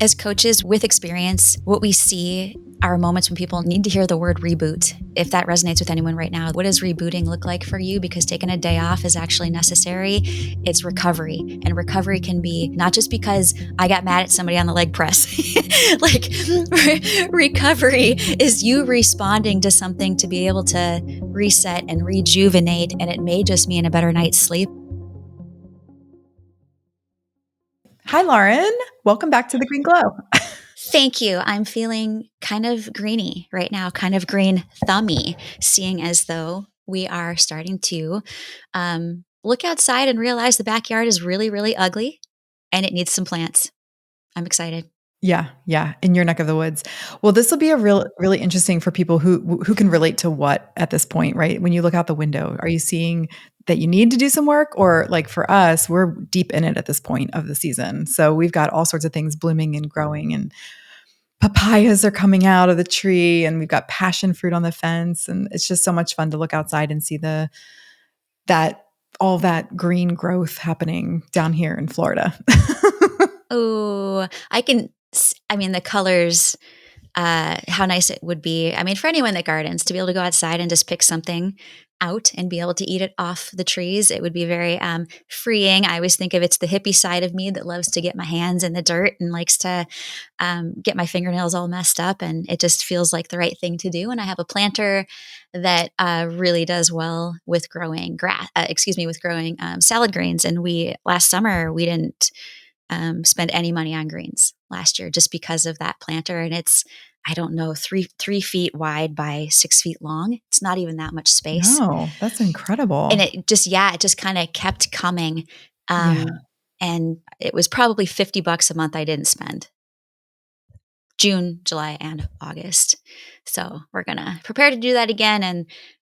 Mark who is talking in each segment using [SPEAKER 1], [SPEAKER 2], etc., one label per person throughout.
[SPEAKER 1] As coaches with experience, what we see are moments when people need to hear the word reboot. If that resonates with anyone right now, what does rebooting look like for you? Because taking a day off is actually necessary. It's recovery. And recovery can be not just because I got mad at somebody on the leg press. Like recovery is you responding to something to be able to reset and rejuvenate. And it may just mean a better night's sleep.
[SPEAKER 2] Hi, Lauren. Welcome back to the Green Glow.
[SPEAKER 1] Thank you. I'm feeling kind of greeny right now, kind of green thummy, seeing as though we are starting to look outside and realize the backyard is really, really ugly and it needs some plants. I'm excited.
[SPEAKER 2] Yeah, in your neck of the woods. Well, this will be really interesting for people who can relate to what at this point, right? When you look out the window, are you seeing that you need to do some work, or like for us, we're deep in it at this point of the season. So we've got all sorts of things blooming and growing, and papayas are coming out of the tree, and we've got passion fruit on the fence, and it's just so much fun to look outside and see all that green growth happening down here in Florida.
[SPEAKER 1] Oh, the colors, how nice it would be. I mean, for anyone that gardens, to be able to go outside and just pick something out and be able to eat it off the trees, it would be very freeing. I always think of it's the hippie side of me that loves to get my hands in the dirt and likes to get my fingernails all messed up. And it just feels like the right thing to do. And I have a planter that really does well with growing salad greens. And last summer, we didn't spend any money on greens last year just because of that planter. And it's, I don't know, 3 feet wide by 6 feet long. It's not even that much space.
[SPEAKER 2] No, that's incredible.
[SPEAKER 1] And it just kind of kept coming.
[SPEAKER 2] Yeah.
[SPEAKER 1] And it was probably $50 a month I didn't spend. June, July, and August. So we're going to prepare to do that again.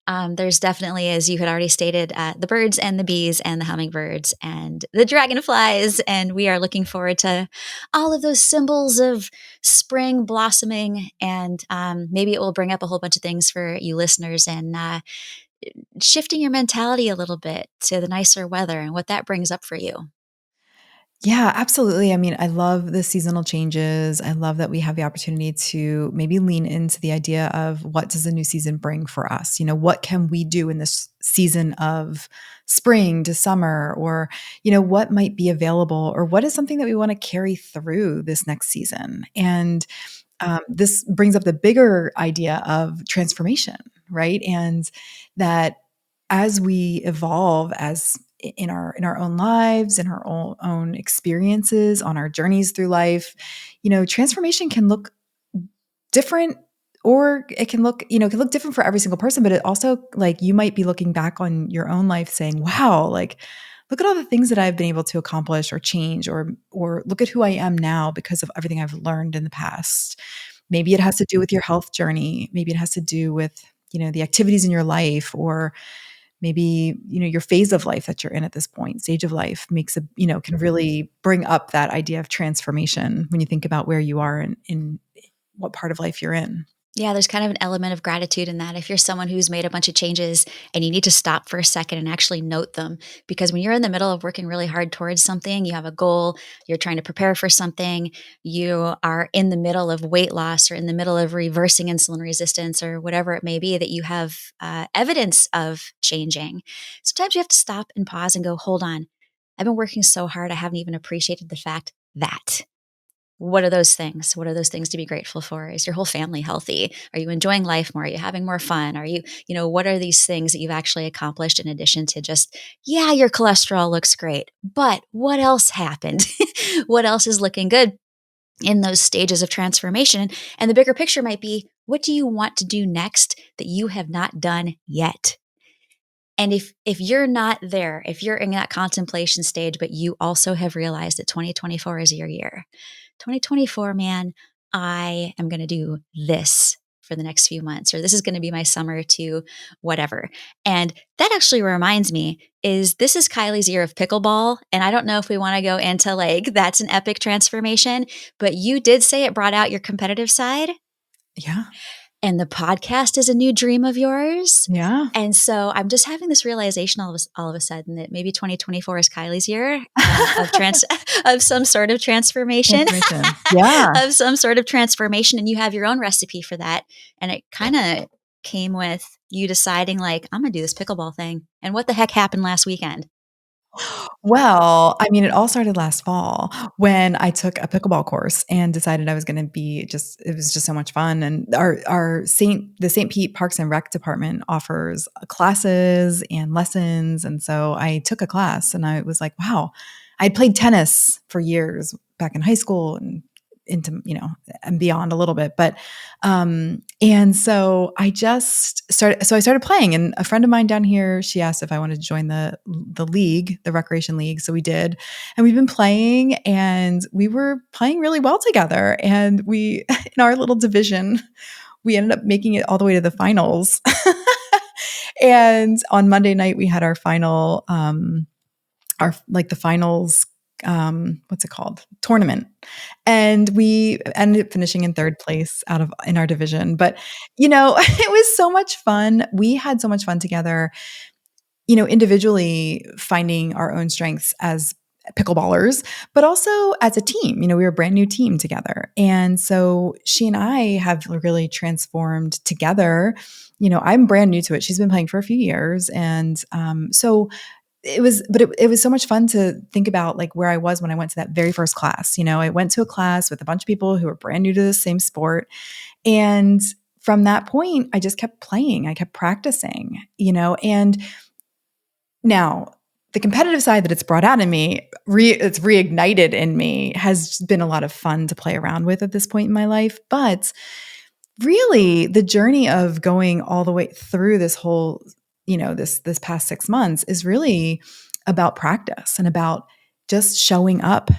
[SPEAKER 1] And there's definitely, as you had already stated, the birds and the bees and the hummingbirds and the dragonflies. And we are looking forward to all of those symbols of spring blossoming. And maybe it will bring up a whole bunch of things for you listeners and shifting your mentality a little bit to the nicer weather and what that brings up for you.
[SPEAKER 2] Yeah, absolutely. I mean, I love the seasonal changes. I love that we have the opportunity to maybe lean into the idea of what does the new season bring for us? What can we do in this season of spring to summer, or, what might be available, or what is something that we want to carry through this next season? And this brings up the bigger idea of transformation, right? And that as we evolve as in our own lives, in our own experiences, on our journeys through life, transformation can look different, or it can look different for every single person. But it also, like, you might be looking back on your own life saying, wow, like, look at all the things that I've been able to accomplish or change, or look at who I am now because of everything I've learned in the past. Maybe it has to do with your health journey. Maybe it has to do with, the activities in your life, or maybe, your phase of life that you're in at this point, stage of life can really bring up that idea of transformation when you think about where you are in what part of life you're in.
[SPEAKER 1] Yeah, there's kind of an element of gratitude in that. If you're someone who's made a bunch of changes and you need to stop for a second and actually note them, because when you're in the middle of working really hard towards something, you have a goal, you're trying to prepare for something, you are in the middle of weight loss or in the middle of reversing insulin resistance or whatever it may be that you have evidence of changing. Sometimes you have to stop and pause and go, hold on, I've been working so hard, I haven't even appreciated the fact that. What are those things? What are those things to be grateful for? Is your whole family healthy? Are you enjoying life more? Are you having more fun? Are you, what are these things that you've actually accomplished in addition to just, yeah, your cholesterol looks great, but what else happened? What else is looking good in those stages of transformation? And the bigger picture might be, what do you want to do next that you have not done yet? And if you're not there, if you're in that contemplation stage, but you also have realized that 2024 is your year, 2024, man, I am going to do this for the next few months, or this is going to be my summer to whatever. And that actually reminds me this is Kylie's year of pickleball. And I don't know if we want to go into that's an epic transformation, but you did say it brought out your competitive side.
[SPEAKER 2] Yeah.
[SPEAKER 1] and the podcast is a new dream of yours.
[SPEAKER 2] Yeah.
[SPEAKER 1] And so I'm just having this realization all of a sudden that maybe 2024 is Kylie's year of of some sort of transformation,
[SPEAKER 2] Transformation. Yeah.
[SPEAKER 1] of some sort of transformation. And you have your own recipe for that. And it kind of came with you deciding like, I'm going to do this pickleball thing. And what the heck happened last weekend?
[SPEAKER 2] Well, I mean, it all started last fall when I took a pickleball course and decided I was gonna be just it was just so much fun, and the St. Pete Parks and Rec department offers classes and lessons, and so I took a class and I was like, "Wow." I'd played tennis for years back in high school and into, and beyond a little bit, but and so I started playing, and a friend of mine down here, she asked if I wanted to join the league, the recreation league. So we did. And we've been playing, and we were playing really well together. And we in our little division, we ended up making it all the way to the finals. And on Monday night we had our final the finals, what's it called? Tournament. And we ended up finishing in third place in our division. But, it was so much fun. We had so much fun together, individually finding our own strengths as pickleballers, but also as a team. We were a brand new team together. And so she and I have really transformed together. I'm brand new to it. She's been playing for a few years. And so it was so much fun to think about like where I was when I went to that very first class. I went to a class with a bunch of people who were brand new to the same sport. And from that point, I just kept playing. I kept practicing, and now the competitive side that it's brought out in me, it's reignited in me, has been a lot of fun to play around with at this point in my life. But really, the journey of going all the way through this whole this past 6 months is really about practice and about just showing up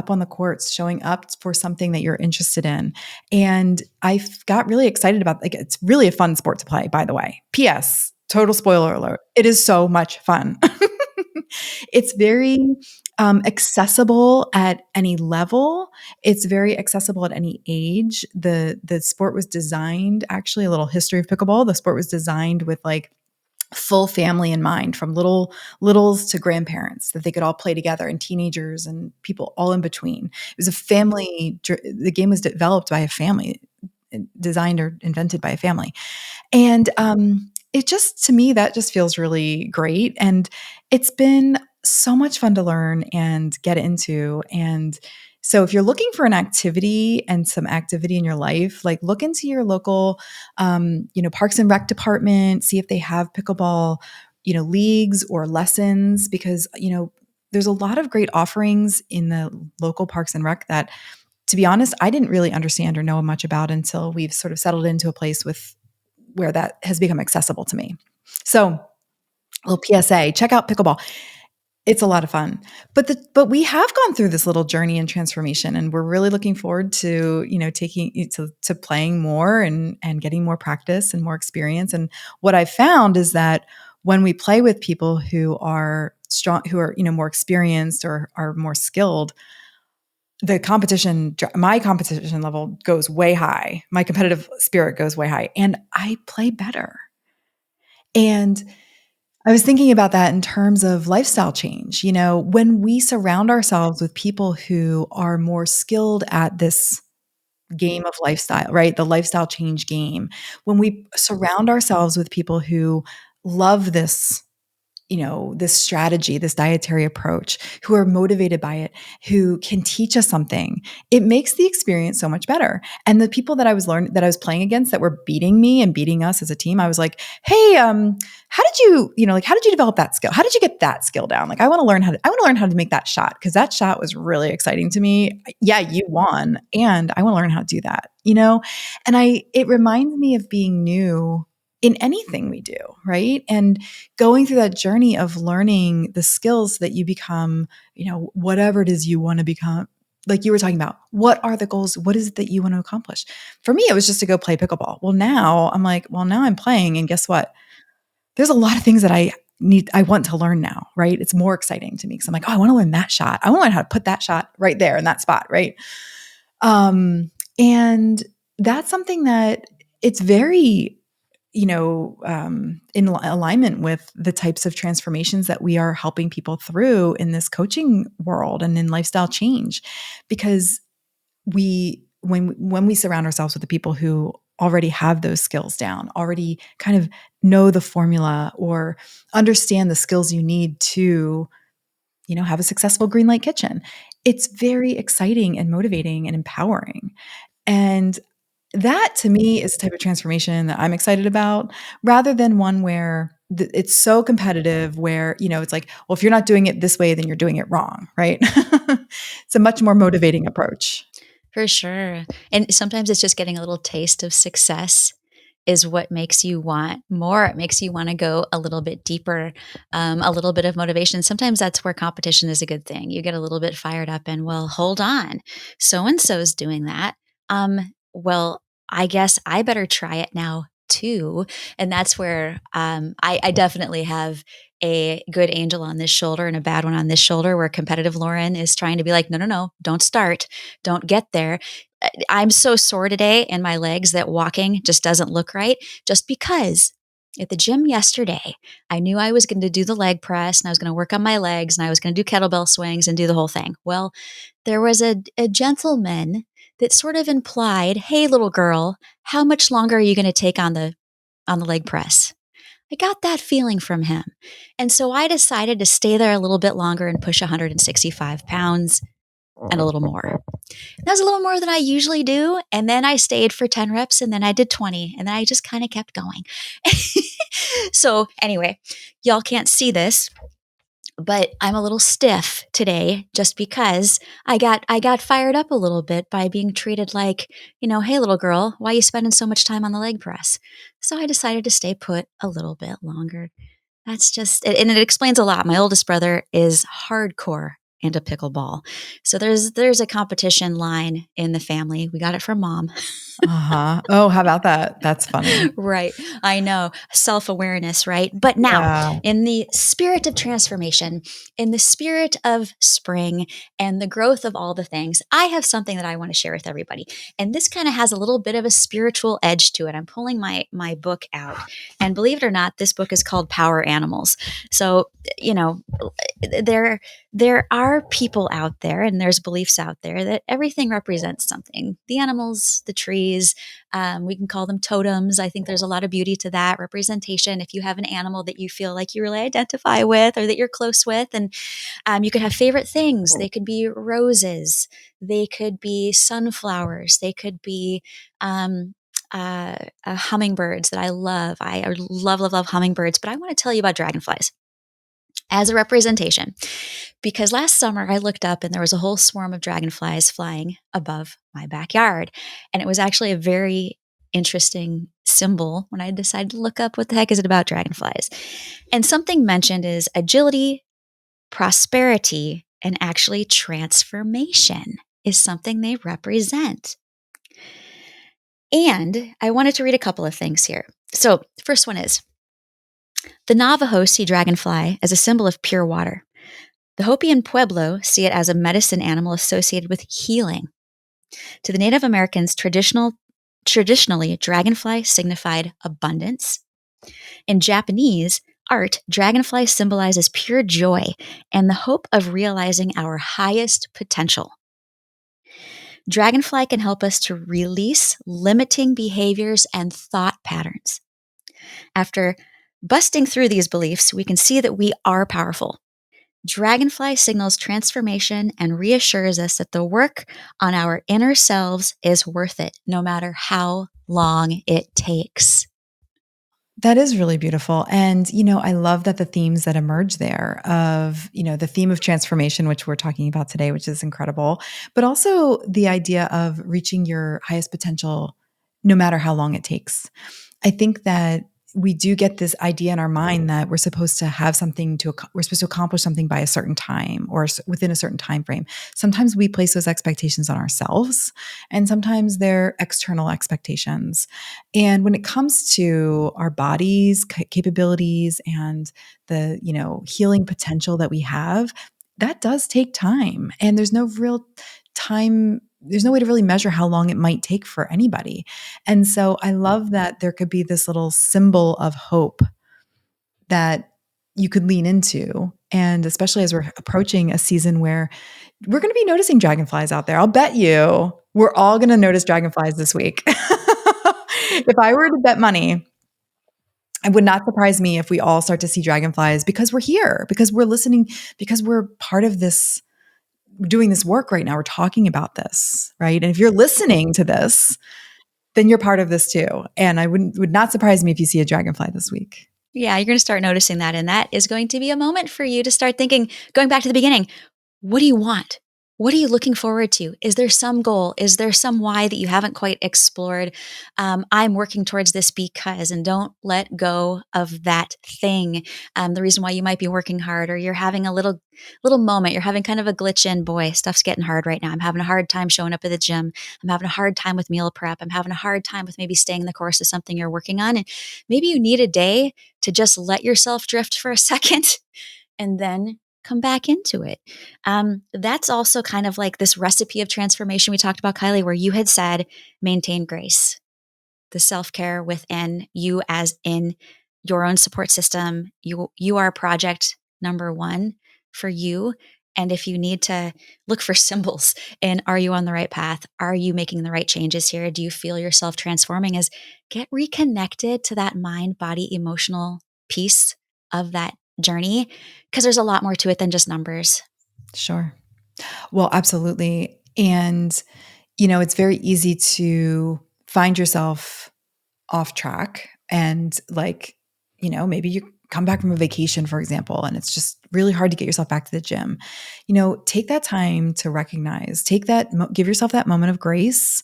[SPEAKER 2] on the courts, showing up for something that you're interested in. And I got really excited about, like, it's really a fun sport to play, by the way. P.S. Total spoiler alert. It is so much fun. It's very accessible at any level. It's very accessible at any age. The sport was designed, actually, a little history of pickleball. The sport was designed with like full family in mind, from littles to grandparents, that they could all play together, and teenagers and people all in between. It was a family. The game was developed by a family, designed or invented by a family. And it just, to me, that just feels really great. And it's been so much fun to learn and get into. And so if you're looking for an activity and some activity in your life, like look into your local, Parks and Rec department, see if they have pickleball, leagues or lessons, because, there's a lot of great offerings in the local Parks and Rec that, to be honest, I didn't really understand or know much about until we've sort of settled into a place where that has become accessible to me. So, a little PSA, check out pickleball. It's a lot of fun. But we have gone through this little journey and transformation, and we're really looking forward to, taking to playing more and getting more practice and more experience. And what I've found is that when we play with people who are strong, who are, more experienced or are more skilled, my competition level goes way high. My competitive spirit goes way high, and I play better. And I was thinking about that in terms of lifestyle change. When we surround ourselves with people who are more skilled at this game of lifestyle, right? The lifestyle change game. When we surround ourselves with people who love this, this strategy, this dietary approach, who are motivated by it, who can teach us something, it makes the experience so much better. And the people that I was playing against that were beating me and beating us as a team, I was like, hey, how did you develop that skill? How did you get that skill down? Like, I want to learn how to make that shot, because that shot was really exciting to me. Yeah, you won. And I want to learn how to do that, and it reminds me of being new in anything we do, right? And going through that journey of learning the skills that you become, whatever it is you want to become. Like you were talking about, what are the goals? What is it that you want to accomplish? For me, it was just to go play pickleball. Well, now I'm like, now I'm playing, and guess what? There's a lot of things that I want to learn now, right? It's more exciting to me because I'm like, I want to learn that shot. I want to learn how to put that shot right there in that spot, right? And that's something that it's very, in alignment with the types of transformations that we are helping people through in this coaching world and in lifestyle change. Because when we surround ourselves with the people who already have those skills down, already kind of know the formula or understand the skills you need to, have a successful green light kitchen, it's very exciting and motivating and empowering. And that to me is the type of transformation that I'm excited about, rather than one where it's so competitive where, it's like, well, if you're not doing it this way, then you're doing it wrong, right? It's a much more motivating approach.
[SPEAKER 1] For sure. And sometimes it's just getting a little taste of success is what makes you want more. It makes you want to go a little bit deeper, a little bit of motivation. Sometimes that's where competition is a good thing. You get a little bit fired up and, well, hold on. So and so's doing that. Well, I guess I better try it now too. And that's where I definitely have a good angel on this shoulder and a bad one on this shoulder, where competitive Lauren is trying to be like, no, no, no, don't start, don't get there. I'm so sore today in my legs that walking just doesn't look right, just because at the gym yesterday, I knew I was going to do the leg press and I was going to work on my legs and I was going to do kettlebell swings and do the whole thing. Well, there was a gentleman that sort of implied, "Hey, little girl, how much longer are you going to take on the leg press?" I got that feeling from him. And so I decided to stay there a little bit longer and push 165 pounds and a little more. That was a little more than I usually do. And then I stayed for 10 reps and then I did 20 and then I just kind of kept going. So, anyway, y'all can't see this, but I'm a little stiff today just because I got fired up a little bit by being treated like, "Hey, little girl, why are you spending so much time on the leg press?" So I decided to stay put a little bit longer. That's just, and it explains a lot. My oldest brother is hardcore into pickleball. So there's a competition line in the family. We got it from mom.
[SPEAKER 2] Uh-huh. Oh, how about that? That's funny.
[SPEAKER 1] Right. I know. Self-awareness, right? But now,
[SPEAKER 2] Yeah.
[SPEAKER 1] in the spirit of transformation, in the spirit of spring and the growth of all the things, I have something that I want to share with everybody. And this kind of has a little bit of a spiritual edge to it. I'm pulling my book out. And believe it or not, this book is called Power Animals. So, you know, there are people out there and there's beliefs out there that everything represents something. The animals, the trees, we can call them totems. I think there's a lot of beauty to that representation. If you have an animal that you feel like you really identify with or that you're close with, and you could have favorite things. They could be roses, they could be sunflowers, they could be hummingbirds that I love. I love, love, love hummingbirds, but I want to tell you about dragonflies as a representation. Because last summer I looked up and there was a whole swarm of dragonflies flying above my backyard. And it was actually a very interesting symbol when I decided to look up what the heck is it about dragonflies. And something mentioned is agility, prosperity, and actually transformation is something they represent. And I wanted to read a couple of things here. So, first one is the Navajo see dragonfly as a symbol of pure water. The Hopi and Pueblo see it as a medicine animal associated with healing. To the Native Americans, traditionally, dragonfly signified abundance. In Japanese art, dragonfly symbolizes pure joy and the hope of realizing our highest potential. Dragonfly can help us to release limiting behaviors and thought patterns. After busting through these beliefs, we can see that we are powerful. Dragonfly signals transformation and reassures us that the work on our inner selves is worth it, no matter how long it takes.
[SPEAKER 2] That is really beautiful. And, I love that the themes that emerge there of, the theme of transformation, which we're talking about today, which is incredible, but also the idea of reaching your highest potential, no matter how long it takes. I think that we do get this idea in our mind that we're supposed to have something we're supposed to accomplish something by a certain time or within a certain time frame. Sometimes we place those expectations on ourselves, and sometimes they're external expectations. And when it comes to our bodies, capabilities, and the healing potential that we have, that does take time, and there's no real time there's no way to really measure how long it might take for anybody. And so I love that there could be this little symbol of hope that you could lean into. And especially as we're approaching a season where we're going to be noticing dragonflies out there. I'll bet you we're all going to notice dragonflies this week. If I were to bet money, it would not surprise me if we all start to see dragonflies because we're here, because we're listening, because we're part of this, doing this work right now. We're talking about this, right? And if you're listening to this, then you're part of this too. And I would not surprise me if you see a dragonfly this week.
[SPEAKER 1] Yeah, you're going to start noticing that. And that is going to be a moment for you to start thinking, going back to the beginning, what do you want? What are you looking forward to? Is there some goal? Is there some why that you haven't quite explored? I'm working towards this because, and don't let go of that thing. The reason why you might be working hard, or you're having a little moment, you're having kind of a glitch in, boy, stuff's getting hard right now. I'm having a hard time showing up at the gym. I'm having a hard time with meal prep. I'm having a hard time with maybe staying the course of something you're working on. And maybe you need a day to just let yourself drift for a second and then come back into it. That's also kind of like this recipe of transformation we talked about, Kylie, where you had said, maintain grace, the self-care within you as in your own support system. You are project number one for you. And if you need to look for symbols and are you on the right path? Are you making the right changes here? Do you feel yourself transforming? Is get reconnected to that mind, body, emotional piece of that journey, because there's a lot more to it than just numbers.
[SPEAKER 2] Sure. Well, absolutely. And, it's very easy to find yourself off track and maybe you come back from a vacation, for example, and it's just really hard to get yourself back to the gym. Take that time to recognize, give yourself that moment of grace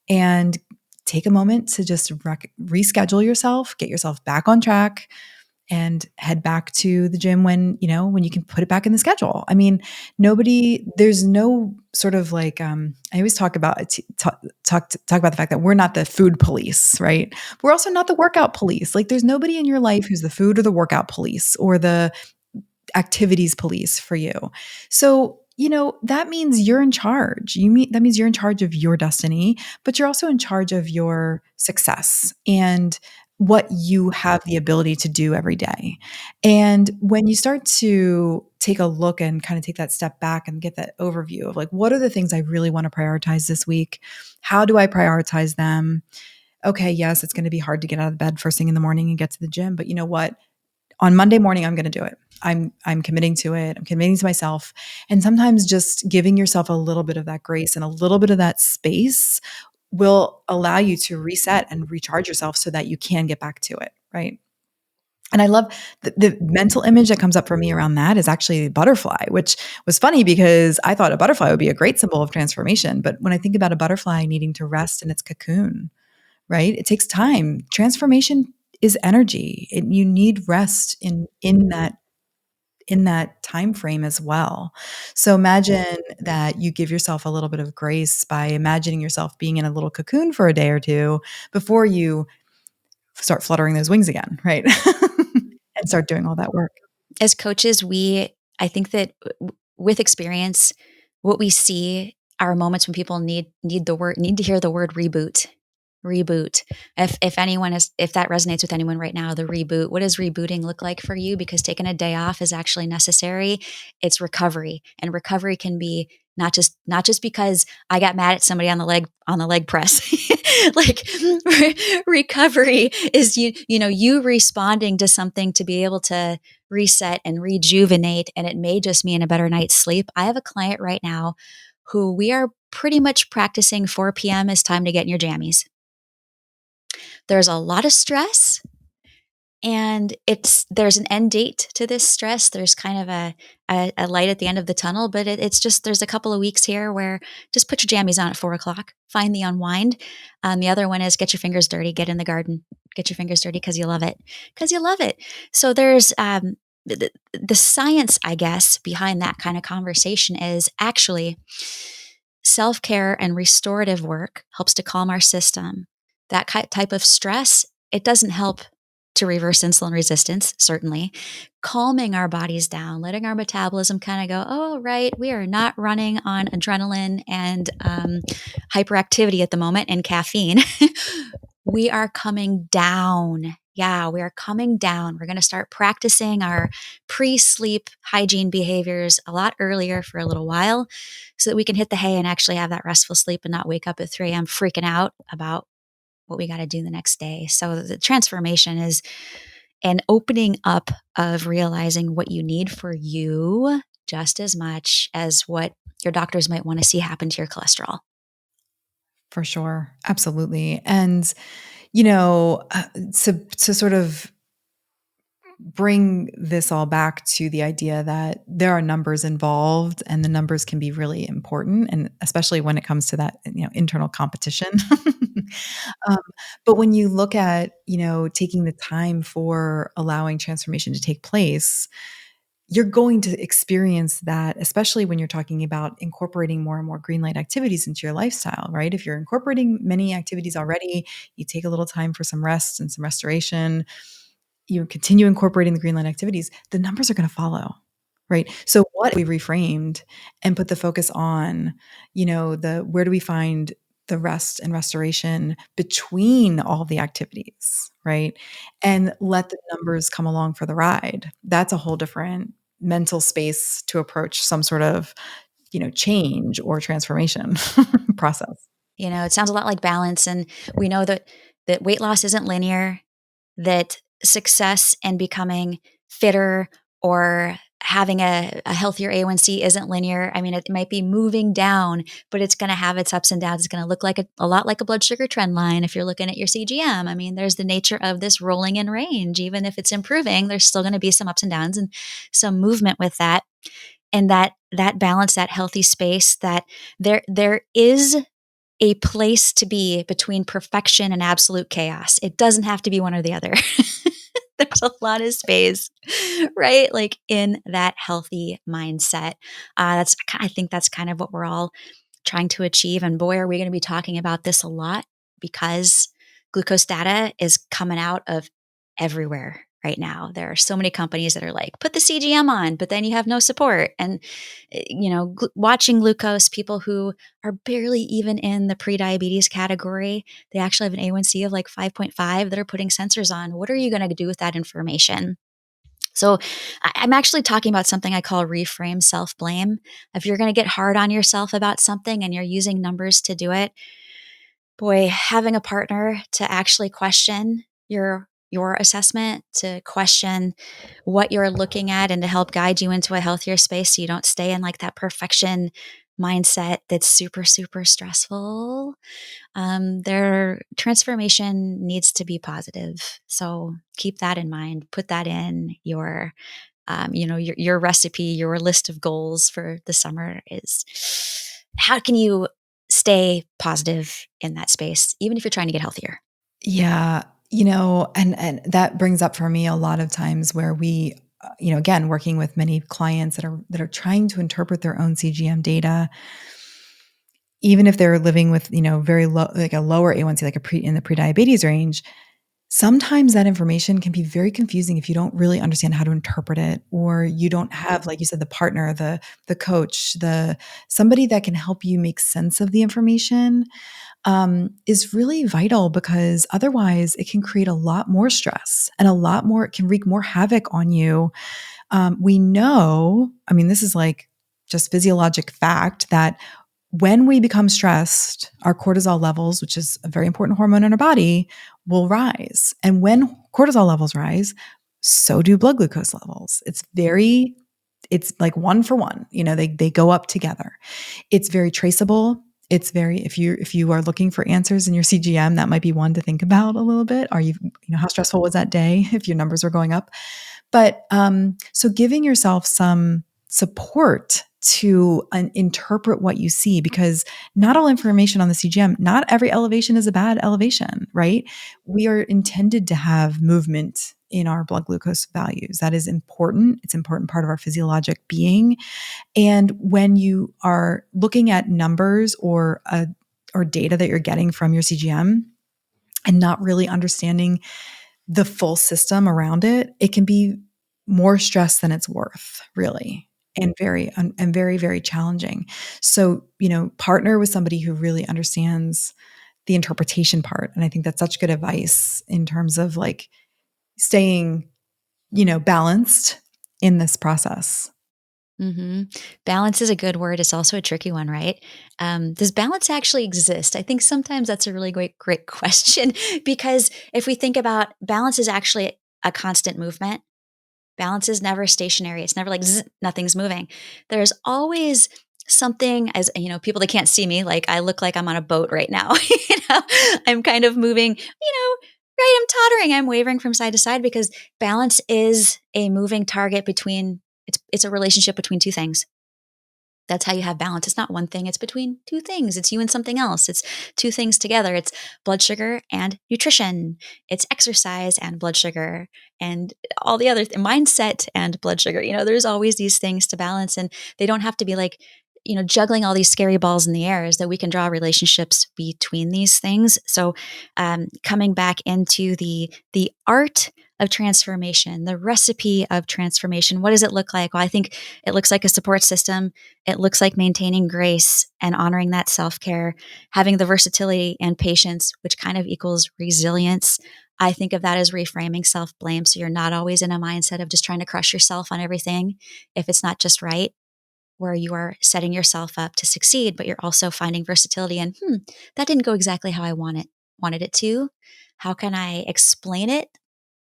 [SPEAKER 2] and take a moment to just reschedule yourself, get yourself back on track and head back to the gym when you can put it back in the schedule. I mean, there's no sort of like, I always talk about talk about the fact that we're not the food police, right? We're also not the workout police. Like there's nobody in your life who's the food or the workout police or the activities police for you. So, that means you're in charge. That means you're in charge of your destiny, but you're also in charge of your success and what you have the ability to do every day. And when you start to take a look and kind of take that step back and get that overview of like, what are the things I really want to prioritize this week? How do I prioritize them? Okay, yes, it's going to be hard to get out of bed first thing in the morning and get to the gym, but you know what? On Monday morning, I'm going to do it. I'm committing to it. I'm committing to myself. And sometimes just giving yourself a little bit of that grace and a little bit of that space will allow you to reset and recharge yourself so that you can get back to it. Right. And I love the mental image that comes up for me around that is actually a butterfly, which was funny because I thought a butterfly would be a great symbol of transformation. But when I think about a butterfly needing to rest in its cocoon, right? It takes time. Transformation is energy. You need rest in that time frame as well. So imagine that you give yourself a little bit of grace by imagining yourself being in a little cocoon for a day or two before you start fluttering those wings again, right? And start doing all that work.
[SPEAKER 1] As coaches, I think that with experience, what we see are moments when people need to hear the word reboot. If that resonates with anyone right now, the reboot. What does rebooting look like for you? Because taking a day off is actually necessary. It's recovery, and recovery can be not just because I got mad at somebody on the leg press. Like recovery is you responding to something to be able to reset and rejuvenate, and it may just mean a better night's sleep. I have a client right now who we are pretty much practicing 4 p.m. is time to get in your jammies. There's a lot of stress, and there's an end date to this stress. There's kind of a light at the end of the tunnel, but it's just, there's a couple of weeks here where just put your jammies on at 4 o'clock, find the unwind. The other one is get your fingers dirty, get in the garden, get your fingers dirty because you love it. So there's the science, I guess, behind that kind of conversation is actually self-care and restorative work helps to calm our system. That type of stress, it doesn't help to reverse insulin resistance, certainly. Calming our bodies down, letting our metabolism kind of go, oh, right, we are not running on adrenaline and hyperactivity at the moment and caffeine. We are coming down. Yeah, we are coming down. We're going to start practicing our pre sleep hygiene behaviors a lot earlier for a little while so that we can hit the hay and actually have that restful sleep and not wake up at 3 a.m. freaking out about what we got to do the next day. So the transformation is an opening up of realizing what you need for you just as much as what your doctors might want to see happen to your cholesterol.
[SPEAKER 2] For sure. Absolutely. And, to sort of bring this all back to the idea that there are numbers involved and the numbers can be really important, and especially when it comes to that, internal competition. um, but when you look at, taking the time for allowing transformation to take place, you're going to experience that, especially when you're talking about incorporating more and more green light activities into your lifestyle, right? If you're incorporating many activities already, you take a little time for some rest and some restoration, you continue incorporating the green light activities, the numbers are going to follow, right? So what we reframed and put the focus on, where do we find the rest and restoration between all the activities, right? And let the numbers come along for the ride. That's a whole different mental space to approach some sort of, change or transformation process.
[SPEAKER 1] It sounds a lot like balance. And we know that weight loss isn't linear, that success and becoming fitter or having a healthier A1C isn't linear. I mean, it might be moving down, but it's going to have its ups and downs. It's going to look like a lot like a blood sugar trend line if you're looking at your CGM. I mean, there's the nature of this rolling in range. Even if it's improving, there's still going to be some ups and downs and some movement with that. And that balance, that healthy space, that there is a place to be between perfection and absolute chaos. It doesn't have to be one or the other. There's a lot of space, right? Like in that healthy mindset. I think that's kind of what we're all trying to achieve. And boy, are we going to be talking about this a lot because glucose data is coming out of everywhere right now. There are so many companies that are like, put the CGM on, but then you have no support. And, watching glucose, people who are barely even in the prediabetes category, they actually have an A1C of like 5.5 that are putting sensors on. What are you going to do with that information? So I'm actually talking about something I call reframe self-blame. If you're going to get hard on yourself about something and you're using numbers to do it, boy, having a partner to actually question your assessment, to question what you're looking at and to help guide you into a healthier space so you don't stay in like that perfection mindset that's super, super stressful. Their transformation needs to be positive. So keep that in mind. Put that in your recipe, your list of goals for the summer is how can you stay positive in that space, even if you're trying to get healthier?
[SPEAKER 2] Yeah, and that brings up for me a lot of times where we, again, working with many clients that are trying to interpret their own CGM data, even if they're living with, very low, like a lower A1C, like in the prediabetes range. Sometimes that information can be very confusing if you don't really understand how to interpret it, or you don't have, like you said, the partner, the coach, somebody that can help you make sense of the information, is really vital, because otherwise it can create a lot more stress and it can wreak more havoc on you. We know, I mean, this is like just physiologic fact that when we become stressed, our cortisol levels, which is a very important hormone in our body, will rise. And when cortisol levels rise, so do blood glucose levels. It's like one for one, they go up together. It's very traceable. It's very, if you are looking for answers in your CGM, that might be one to think about a little bit. How stressful was that day if your numbers were going up? But so giving yourself some support to interpret what you see, because not all information on the CGM, not every elevation is a bad elevation, right? We are intended to have movement in our blood glucose values. That is important. It's an important part of our physiologic being. And when you are looking at numbers or data that you're getting from your CGM and not really understanding the full system around it, it can be more stress than it's worth, really. And very, very challenging. So, partner with somebody who really understands the interpretation part. And I think that's such good advice in terms of like staying, balanced in this process.
[SPEAKER 1] Balance is a good word. It's also a tricky one, right? Does balance actually exist? I think sometimes that's a really great question because if we think about balance is actually a constant movement. Balance is never stationary. It's never like zzz, nothing's moving. There's always something, as people that can't see me, like I look like I'm on a boat right now. I'm kind of moving, right. I'm tottering. I'm wavering from side to side because balance is a moving target between it's a relationship between two things. That's how you have balance. It's not one thing, it's between two things. It's you and something else. It's two things together. It's blood sugar and nutrition. It's exercise and blood sugar and all the other mindset and blood sugar. There's always these things to balance and they don't have to be like, juggling all these scary balls in the air is that we can draw relationships between these things. So coming back into the art of transformation, the recipe of transformation. What does it look like? Well, I think it looks like a support system. It looks like maintaining grace and honoring that self-care, having the versatility and patience, which kind of equals resilience. I think of that as reframing self-blame. So you're not always in a mindset of just trying to crush yourself on everything if it's not just right, where you are setting yourself up to succeed, but you're also finding versatility and, that didn't go exactly how I wanted it to. How can I explain it?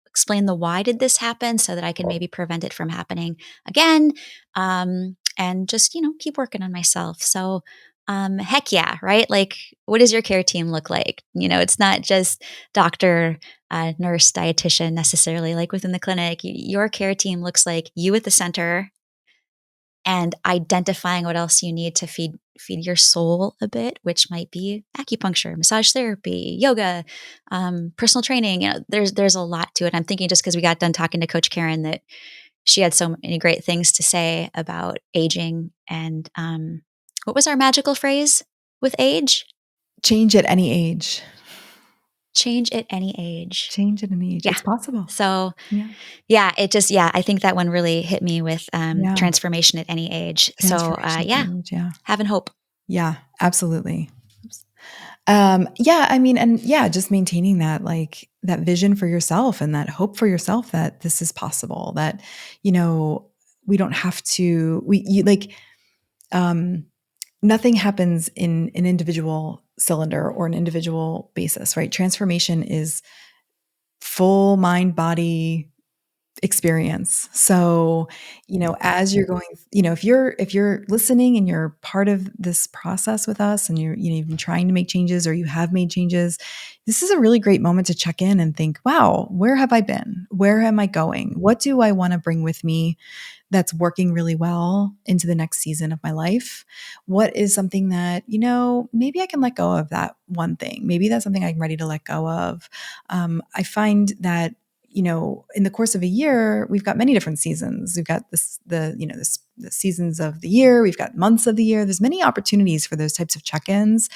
[SPEAKER 1] Explain the why did this happen so that I can maybe prevent it from happening again. And just, keep working on myself. So, heck yeah, right? Like, what does your care team look like? It's not just doctor, nurse, dietitian necessarily, like within the clinic. Your care team looks like you at the center and identifying what else you need to feed your soul a bit, which might be acupuncture, massage therapy, yoga, personal training. There's a lot to it. I'm thinking just because we got done talking to Coach Karen that she had so many great things to say about aging and what was our magical phrase with age?
[SPEAKER 2] Change at any age.
[SPEAKER 1] Change at any age.
[SPEAKER 2] Change at any age.
[SPEAKER 1] Yeah.
[SPEAKER 2] It's possible.
[SPEAKER 1] So
[SPEAKER 2] Yeah.
[SPEAKER 1] yeah, I think that one really hit me with
[SPEAKER 2] Yeah.
[SPEAKER 1] transformation at any age. So
[SPEAKER 2] Transformation at any age. Yeah.
[SPEAKER 1] having hope.
[SPEAKER 2] Yeah, absolutely. Yeah, I mean, and yeah, just maintaining that like that vision for yourself and that hope for yourself that this is possible, that, we don't have to, nothing happens in an individual cylinder or an individual basis, right? Transformation is full mind, body, experience. So, as you're going, if you're listening and you're part of this process with us and you've been trying to make changes or you have made changes, this is a really great moment to check in and think, wow, where have I been? Where am I going? What do I want to bring with me that's working really well into the next season of my life? What is something that, maybe I can let go of that one thing. Maybe that's something I'm ready to let go of. I find that in the course of a year, we've got many different seasons. We've got the seasons of the year. We've got months of the year. There's many opportunities for those types of check-ins.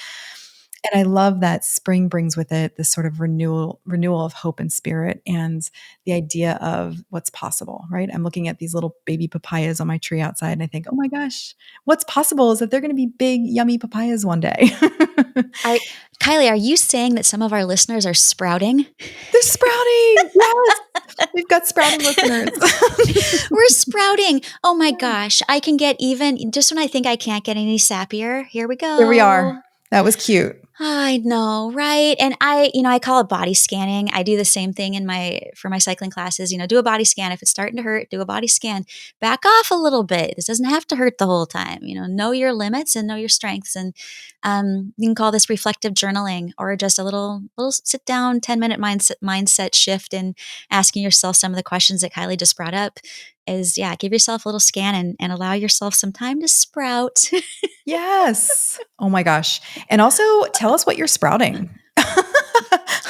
[SPEAKER 2] And I love that spring brings with it this sort of renewal of hope and spirit and the idea of what's possible, right? I'm looking at these little baby papayas on my tree outside and I think, oh my gosh, what's possible is that they're going to be big, yummy papayas one day.
[SPEAKER 1] Kylie, are you saying that some of our listeners are sprouting?
[SPEAKER 2] They're sprouting. Yes. We've got sprouting listeners.
[SPEAKER 1] We're sprouting. Oh my gosh. I can get even, just when I think I can't get any sappier, here we go.
[SPEAKER 2] Here we are. That was cute.
[SPEAKER 1] I know, right? And I call it body scanning. I do the same thing for my cycling classes, do a body scan. If it's starting to hurt, do a body scan. Back off a little bit. This doesn't have to hurt the whole time. Know your limits and know your strengths. And you can call this reflective journaling or just a little sit down 10-minute mindset shift and asking yourself some of the questions that Kylie just brought up is, give yourself a little scan and allow yourself some time to sprout.
[SPEAKER 2] Yes. Oh my gosh. And also tell us what you're sprouting.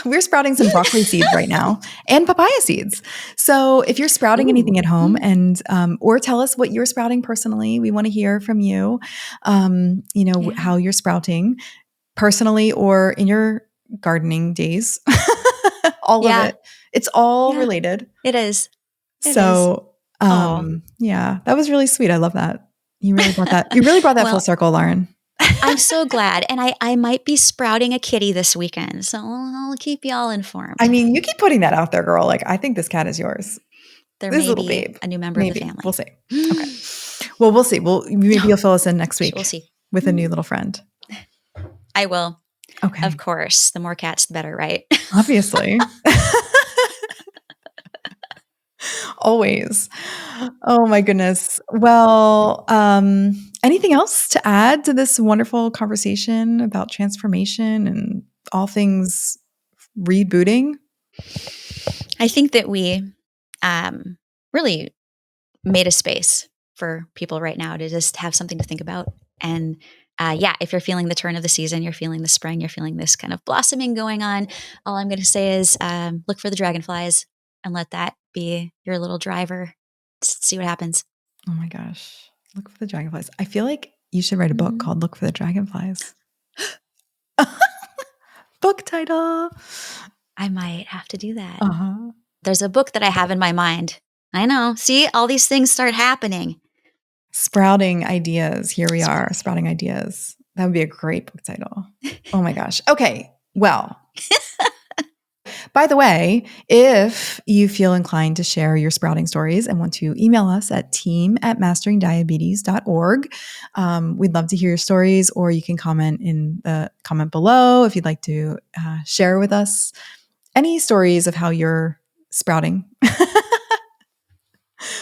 [SPEAKER 2] We're sprouting some broccoli seeds right now and papaya seeds. So if you're sprouting anything at home and, or tell us what you're sprouting personally, we want to hear from you, how you're sprouting personally or in your gardening days, all of it. It's all
[SPEAKER 1] Yeah,
[SPEAKER 2] related.
[SPEAKER 1] it is. It is.
[SPEAKER 2] So,
[SPEAKER 1] Oh,
[SPEAKER 2] yeah, that was really sweet. I love that. You really brought that full
[SPEAKER 1] well,
[SPEAKER 2] circle, Lauren.
[SPEAKER 1] I'm so glad. And I might be sprouting a kitty this weekend. So I'll keep y'all
[SPEAKER 2] I
[SPEAKER 1] informed.
[SPEAKER 2] mean, you keep putting that out there, girl. Like, I think this cat is yours.
[SPEAKER 1] There
[SPEAKER 2] This
[SPEAKER 1] may
[SPEAKER 2] little
[SPEAKER 1] be
[SPEAKER 2] babe.
[SPEAKER 1] a new member of the
[SPEAKER 2] Maybe. We'll
[SPEAKER 1] family.
[SPEAKER 2] see. Okay. Well, we'll see. Maybe you'll fill us in next
[SPEAKER 1] We'll
[SPEAKER 2] week
[SPEAKER 1] see.
[SPEAKER 2] with a new little friend.
[SPEAKER 1] I will. Of
[SPEAKER 2] Okay.
[SPEAKER 1] course. The more cats, the better, right?
[SPEAKER 2] Obviously. Always. Oh my goodness. Well, anything else to add to this wonderful conversation about transformation and all things rebooting?
[SPEAKER 1] I think that we really made a space for people right now to just have something to think about. And yeah, if you're feeling the turn of the season, you're feeling the spring, you're feeling this kind of blossoming going on, all I'm going to say is look for the dragonflies and let that be your little driver. See what happens.
[SPEAKER 2] Oh my gosh. Look for the dragonflies. I feel like you should write a book called Look for the Dragonflies. Book title.
[SPEAKER 1] I might have to do that.
[SPEAKER 2] Uh-huh.
[SPEAKER 1] There's a book that I have in my mind. I know. See, all these things start happening.
[SPEAKER 2] Sprouting ideas. Here we are, sprouting ideas. That would be a great book title. Oh my gosh. Okay. Well, by the way, if you feel inclined to share your sprouting stories and want to email us at team@masteringdiabetes.org, we'd love to hear your stories, or you can comment in the comment below if you'd like to share with us any stories of how you're sprouting.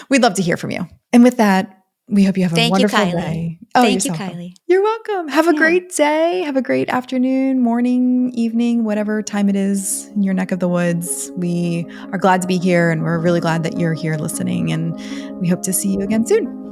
[SPEAKER 2] We'd love to hear from you. And with that, we hope you have a
[SPEAKER 1] Thank you,
[SPEAKER 2] wonderful
[SPEAKER 1] Kylie.
[SPEAKER 2] day. Oh,
[SPEAKER 1] Thank
[SPEAKER 2] you're
[SPEAKER 1] you,
[SPEAKER 2] welcome.
[SPEAKER 1] Kylie.
[SPEAKER 2] You're welcome. Have a
[SPEAKER 1] Yeah.
[SPEAKER 2] great day. Have a great afternoon, morning, evening, whatever time it is in your neck of the woods. We are glad to be here, and we're really glad that you're here listening. And we hope to see you again soon.